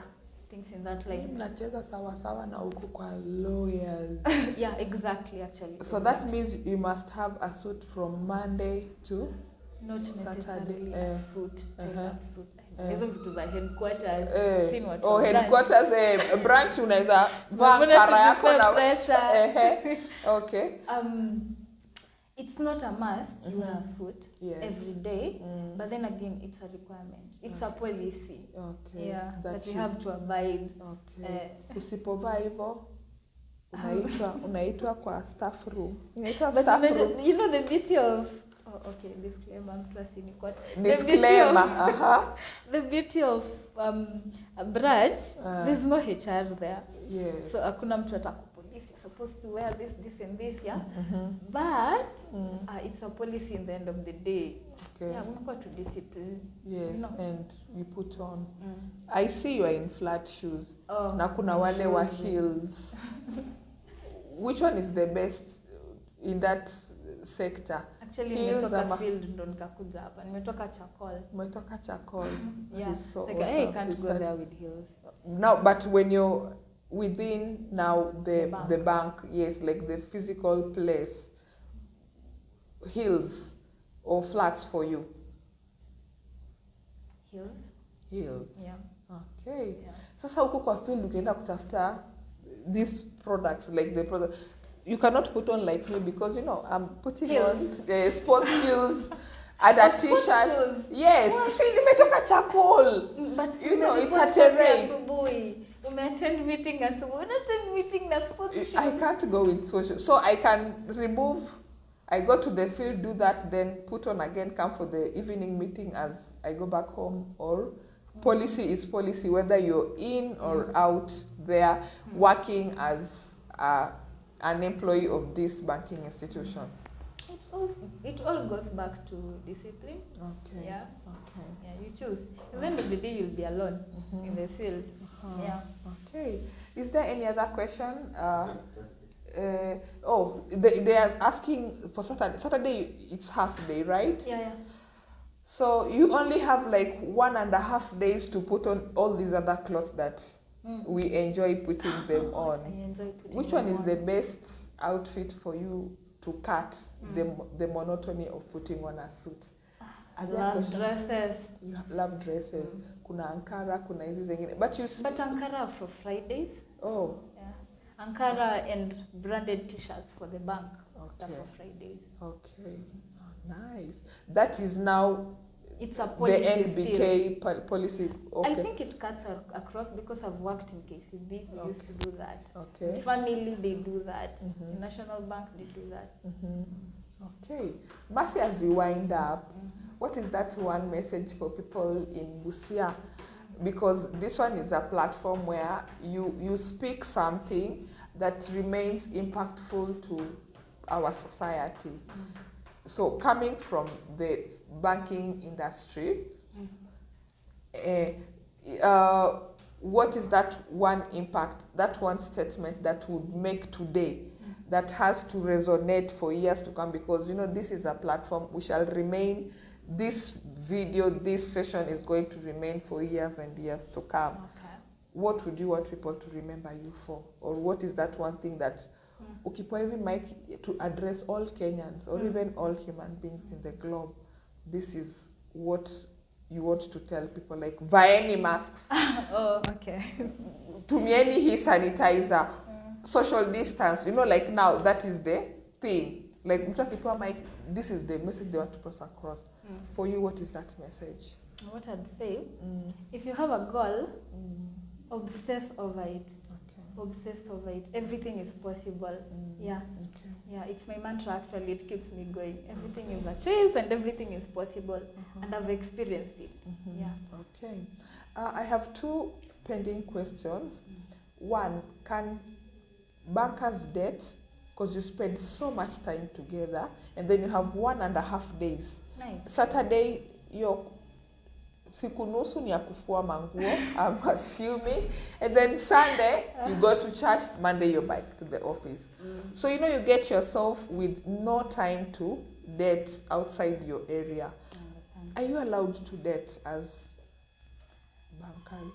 things in that line. Nacheza sawa sawa na huku kwa lawyers. Yeah, exactly, actually. So that means you must have a suit from Monday to not Saturday. Necessarily a suit. Suit. Hizo vitu za headquarters. Headquarters branch unaweza vaa kara yako na pressure. Okay. It's not a must you wear a suit every day, but then again, it's a requirement. It's a policy. Okay. Yeah, that you have to abide. Okay. Usipovaa hivyo unaitwa kwa staff room. But you know the beauty of disclaimer, I'm classing in court. Disclaimer. The beauty of a branch, there's no HR there. Yes. So hakuna mtu atakupolice. You're supposed to wear this and this, yeah. But it's a policy in the end of the day. Okay. Yeah, unakuwa to discipline. Yes, you know? and you put on. I see you are in flat shoes. Na kuna wale wa heels. Which one is the best in that sector? Actually, nimetoka field ndo nikakuja hapa. Nimetoka Chakol. Umetoka Chakol. Yeah. So like, awesome. hey, I can't go there with heels. Now, but when you're within now the bank, yes, like the physical place, heels or flats for you? Heels. Yeah. Okay. Yeah. Sasa huko kwa field ukienda kutafuta these products, like the product, you cannot put on like me because I'm putting heels. On sports shoes and a t-shirt. Yes. What? See, nimetoka Chakol. But it's a terrain. Attend meeting as sports shoes. I can't go with social. So I can remove. I go to the field, do that, then put on again, come for the evening meeting as I go back home. Or policy is policy, whether you're in or out there working as an employee of this banking institution. It all goes back to discipline. Okay. Yeah. Okay. Yeah, you choose. At the end of the day, you'll be alone in the field. Yeah. Okay. Is there any other question? They are asking for Saturday. Saturday, it's half day, right? Yeah. So you only have like 1.5 days to put on all these other clothes that we enjoy putting them on. I enjoy putting Which one is the best outfit for you to cut the monotony of putting on a suit? I love dresses. You love dresses. Kuna Ankara, kuna hizi zingine. But Ankara for Fridays. Oh. Yeah. Ankara and branded t-shirts for the bank. Okay. For Fridays. Okay. Oh, nice. That is now it's a policy. The NBK policy. Okay. I think it cuts across because I've worked in KCB. We used to do that. Okay. Family, they do that. The National Bank, they do that. Okay. Mercy, as you wind up, what is that one message for people in Busia? Because this one is a platform where you speak something that remains impactful to our society. So coming from the banking industry, what is that one impact, that one statement that would make today that has to resonate for years to come? Because this is a platform, we shall remain, this video, this session is going to remain for years and years to come. Okay. What would you want people to remember you for? Or what is that one thing that ukipewa hivi mic to address all Kenyans or even all human beings in the globe, this is what you want to tell people, like vaeni masks. Oh, okay. Tumieni hii sanitizer, social distance, you know, like now that is the thing. Like mtu akipewa mic, this is the message they want to pass across. For you, what is that message? What I'd say, if you have a goal, obsess over it. Obsess over it. Everything is possible. Yeah. Okay. Yeah, it's my mantra actually. It keeps me going. Everything is a choice and everything is possible. And I've experienced it. Yeah. Okay. I have 2 pending questions. One, can bankers date? Because you spend so much time together and then you have 1.5 days. Nice. Saturday, your siku nusu ni ya kufua manguo, I'm assuming. And then Sunday, you go to church. Monday, you're back to the office. So, you know, you get yourself with no time to date outside your area. Are you allowed to date as bankers?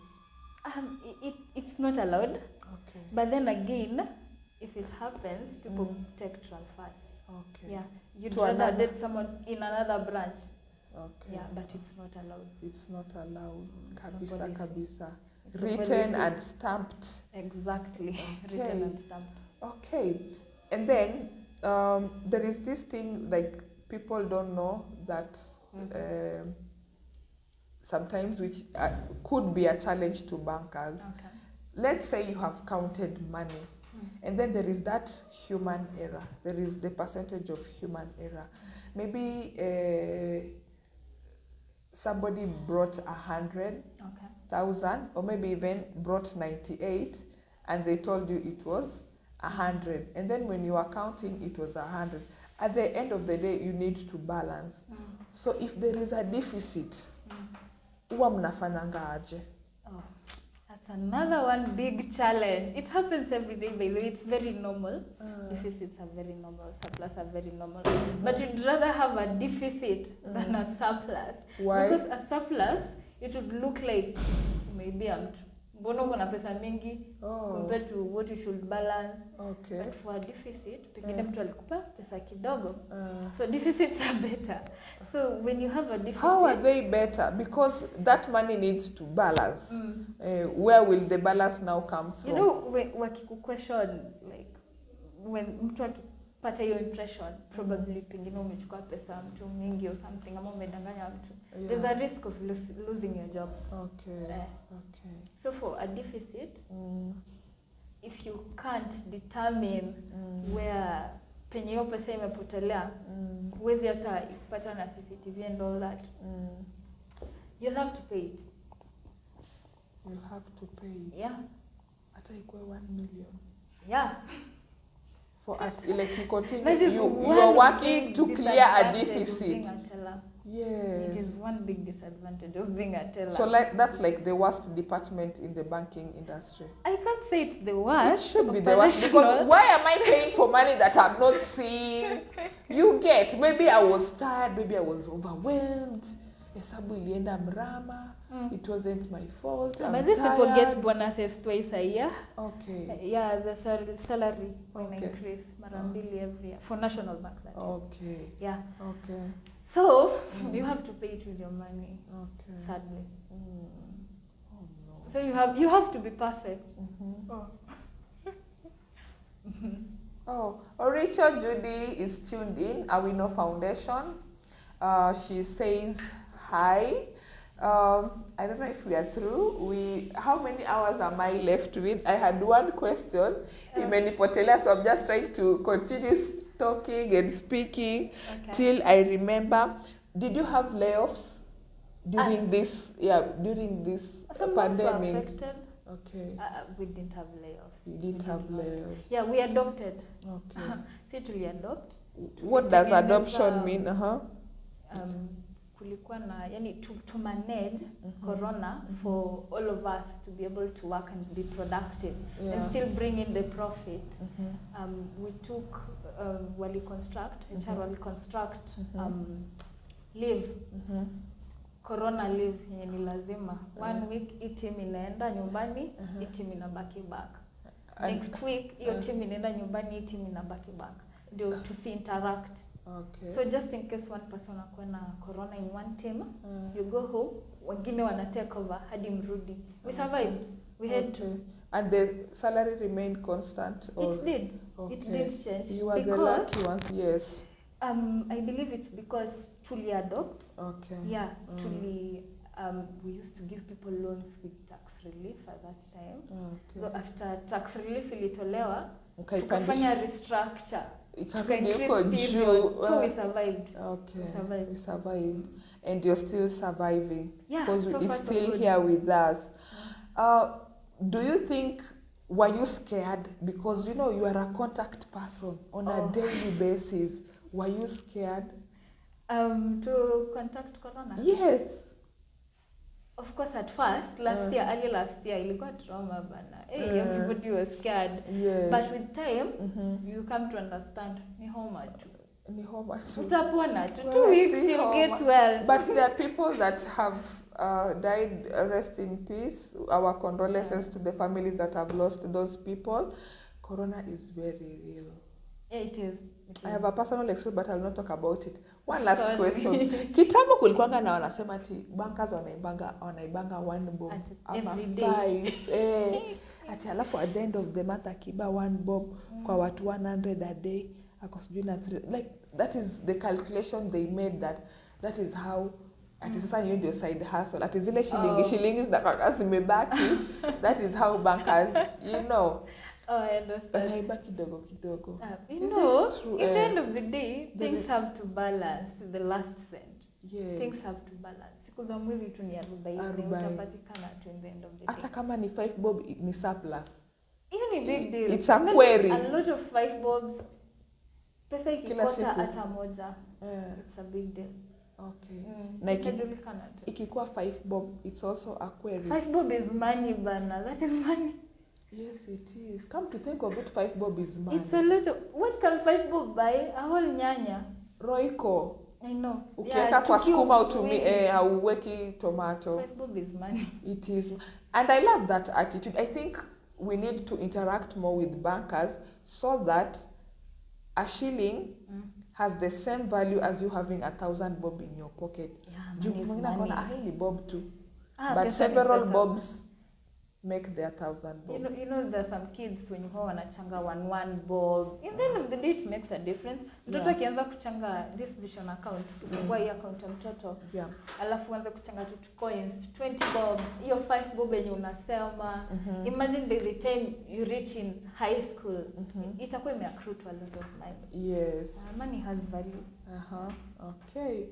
It's not allowed. Okay. But then again, if it happens, people take transfers. Okay. Yeah. You'd To rather another- date someone in another branch. Okay. Yeah, but it's not allowed. It's not allowed. Kabisa, Somebody's- kabisa. somebody's- Written and stamped. Exactly. Okay. Written and stamped. Okay. And then there is this thing, like, people don't know that sometimes, which could be a challenge to bankers. Okay. Let's say you have counted money, and then there is that human error. There is the percentage of human error. Maybe somebody brought 100,000, or maybe even brought 98, and they told you it was 100. And then when you are counting, it was 100. At the end of the day, you need to balance. So if there is a deficit, huwa mnafanyanga aje? Oh, that's another one big challenge. It happens every day, by the way. It's very normal. Deficits are very normal. Surplus are very normal. But you'd rather have a deficit than a surplus. Why? Because a surplus, it would look like maybe mbona uko na pesa mingi compared to what you should balance. Okay. But for a deficit, pengine mtu alikupa pesa kidogo. So deficits are better. So when you have a deficit, how are they better? Because that money needs to balance. Where will the balance now come from? You know, wakiku question, like, when mtu akipata hiyo impression, probably pengine umechukua pesa mtu mingi or something, ama umedanganya mtu. Yeah. There's a risk of losing your job. Okay. Okay. So for a deficit, if you can't determine where penye hiyo pesa imepotelea, huwezi hata ipata na CCTV and all that. You'll have to pay it. You'll have to pay it. Yeah. Hata ikuwe 1 million. Yeah. For us, like you continue, That is you are one working big to clear a disadvantage of deficit. being a teller. Yes. It is one big disadvantage of being a teller. So like that's like the worst department in the banking industry. I can't say it's the worst. It should be the worst, because why am I paying for money that I'm not seeing? You get, maybe I was tired, maybe I was overwhelmed. Hesabu ilienda mrama. It wasn't my fault. I'm But these people tired. get bonuses twice a year. Okay. Yeah, the salary will Okay. increase mara mbili every year for national bank. That is. Okay. Yeah. Okay. So you have to pay it with your money. Okay. Sadly. Oh no. So you have to be perfect. Rachel Judy is tuned in. Awino Foundation. She says hi. I don't know if we are through. How many hours am I left with? I had one question. Imenipotelea, so I'm just trying to continue talking and speaking till I remember. Did you have layoffs during this? Yeah, during this Some pandemic. were affected. Okay. We didn't have layoffs. You didn't have layoffs. Yeah, we adopted. Okay. See, we adopt. What does adoption mean? Kulikuwa na, yani to manage corona for all of us to be able to work and be productive and still bring in the profit. We took wali construct leave. Corona leave yenye ni lazima. 1 week hii team inaenda nyumbani, hii team inabaki back. next week hiyo team inaenda nyumbani, team inabaki back ndio tusi-interact. Okay. So just in case one person akuwe na corona in one team, you go home, wengine wana take over hadi mrudi. We survived. We had to. And the salary remained constant? Or? It did. Okay. It did change. You were the lucky ones, yes. I believe it's because Tuli adopt. Okay. Yeah, Tuli. We used to give people loans with tax relief at that time. Okay. So after tax relief ilitolewa, Okay, tukafanya restructure. Ikarudi huko juu. So we survived. Okay. We survived. And you're still surviving. Yeah, because so it's still here with us. Do you think, were you scared? Because, you know, you are a contact person on a daily basis. Were you scared? To contact corona? Yes. Of course, at first, early last year, ilikuwa trauma bana. Hey, everybody was scared. Yes. But with time, you come to understand, ni homa tu. Ni homa tu. Utapona tu. 2 weeks, you'll get well. But there are people that have died, rest in peace. Our condolences to the families that have lost those people. Corona is very real. Yeah, it is. I have a personal experience, but I will not talk about it. One last question. Kitambo kulikuwanga na wanasema ati bankers wanaibanga 1 bob ama 5. Ati alafu at the end of the month akiba 1 bob kwa watu 100 a day akosijui na 3. Like that is the calculation they made, that is how ati sasa hiyo ndio side hustle. Ati zile shilingi zinakaa zimebaki. That is how bankers, you know. Oh, I understand. Wanaiba kidogo. You know, in the end of the day, things have to balance to the last cent. Yes. Things have to balance. Siku za mwezi tu ni 40 utapatikana to in the end of the day. Hata kama ni 5 bob ni surplus. Hiyo ni big deal. It's a query. A lot of 5 bobs. Pesa ikikosa hata moja. It's a big deal. Okay. Na ikikuwa 5 bob, it's also a query. 5 bob is money bana. That is money. Yes, it is. Come to think of it, 5 bob is money. It's a lot of... What can 5 bob buy? A whole nyanya. Roiko. I know. Ukiweka kwa sukuma utumie hauweki tomato. 5 bob is money. It is. And I love that attitude. I think we need to interact more with bankers so that a shilling has the same value as you having 1,000 bob in your pocket. Yeah, money is money. Bob too. But several bobs make their 1,000 bob. You know there's some kids when you wanachanga 1 bob. In the end of the day it makes a difference. Mtoto akianza kuchanga distribution account, kufungua hii account ya mtoto. Yeah. Alafu anza kuchanga tu coins, 20 bob, hiyo 5 bob yenye unasema. Imagine by the time you reach in high school, itakuwa imeaccrue to a lot of money. Yes. Money has value. Okay.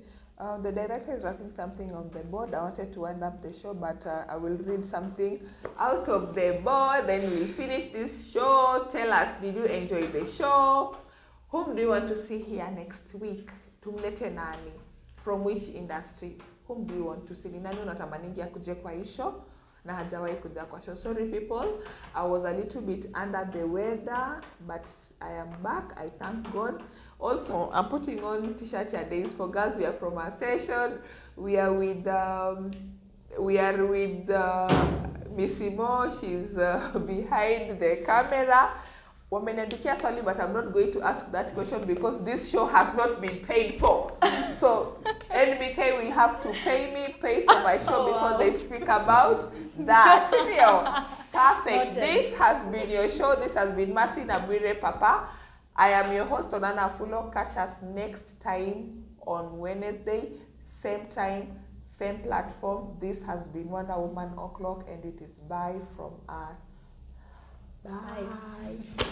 The director is writing something on the board. I wanted to wind up the show, but I will read something out of the board. Then we'll finish this show. Tell us, did you enjoy the show? Whom do you want to see here next week? Tumlete nani? From which industry? Whom do you want to see? Ni nani unatamaningi akuje kwa hii show? Na hajawahi kuja kwa show. Sorry people, I was a little bit under the weather, but I am back. I thank God. Also, I'm putting on t-shirt here days for girls. We are from our session. We are with Ms Mo. She's behind the camera. Wameniandikia swali, but I'm not going to ask that question because this show has not been paid for. So NBK will have to pay for my show before they speak about that. Perfect. This has been your show. This has been Mercy Nabwire Papa. I am your host, Onana Fulo. Catch us next time on Wednesday, same time, same platform. This has been Wonder Woman O'Clock, and it is bye from us. Bye.